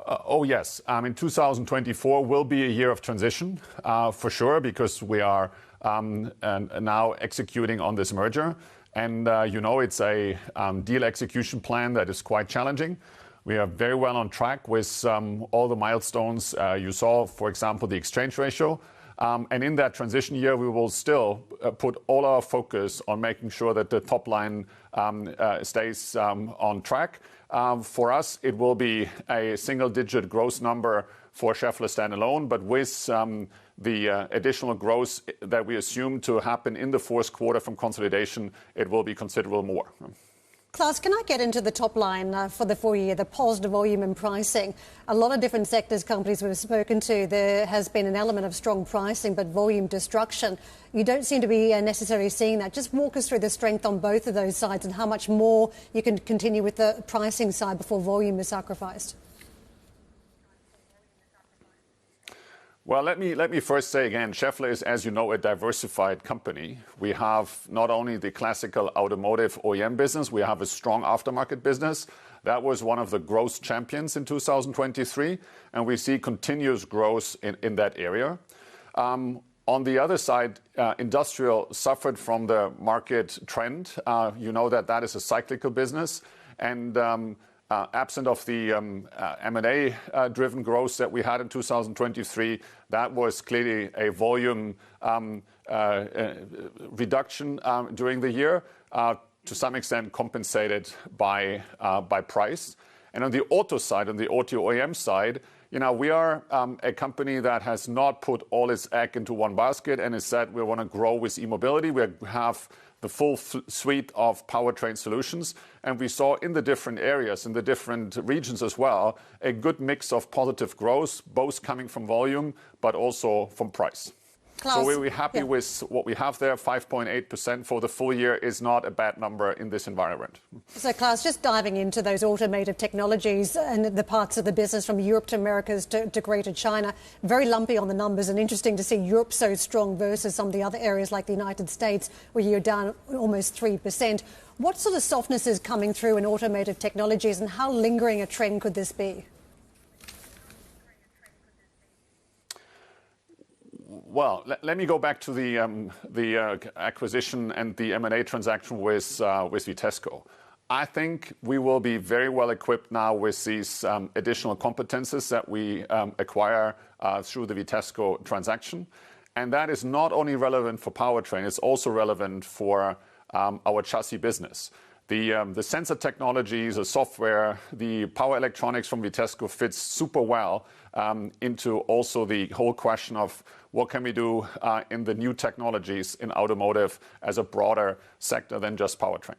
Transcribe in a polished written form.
Oh, yes. In 2024 will be a year of transition, for sure, because we are now executing on this merger. And, it's a deal execution plan that is quite challenging. We are very well on track with all the milestones. You saw, for example, the exchange ratio. And in that transition year, we will still put all our focus on making sure that the top line stays on track. For us, it will be a single-digit growth number for Schaeffler standalone, but with the additional growth that we assume to happen in the fourth quarter from consolidation, it will be considerable more. Klaus, can I get into the top line for the full year, the positive volume and pricing? A lot of different sectors, companies we've spoken to, there has been an element of strong pricing, but volume destruction. You don't seem to be necessarily seeing that. Just walk us through the strength on both of those sides and how much more you can continue with the pricing side before volume is sacrificed. Well, let me first say again, Schaeffler is, as you know, a diversified company. We have not only the classical automotive OEM business, we have a strong aftermarket business. That was one of the growth champions in 2023, and we see continuous growth in that area. On the other side, industrial suffered from the market trend. You know that is a cyclical business, and absent of the M&A driven growth that we had in 2023, that was clearly a volume reduction during the year, to some extent compensated by price. And on the auto side, on the auto OEM side, we are a company that has not put all its egg into one basket and has said we want to grow with e-mobility. We have the full suite of powertrain solutions. And we saw in the different areas, in the different regions as well, a good mix of positive growth, both coming from volume, but also from price. Klaus, so we're happy with what we have there. 5.8% for the full year is not a bad number in this environment. So, Klaus, just diving into those automotive technologies and the parts of the business from Europe to Americas to Greater China, very lumpy on the numbers, and interesting to see Europe so strong versus some of the other areas like the United States, where you're down almost 3%. What sort of softness is coming through in automotive technologies, and how lingering a trend could this be? Well, let me go back to the acquisition and the M&A transaction with Vitesco. I think we will be very well equipped now with these additional competences that we acquire through the Vitesco transaction. And that is not only relevant for powertrain, it's also relevant for our chassis business. The sensor technologies, the software, the power electronics from Vitesco fits super well into also the whole question of what can we do in the new technologies in automotive as a broader sector than just powertrain.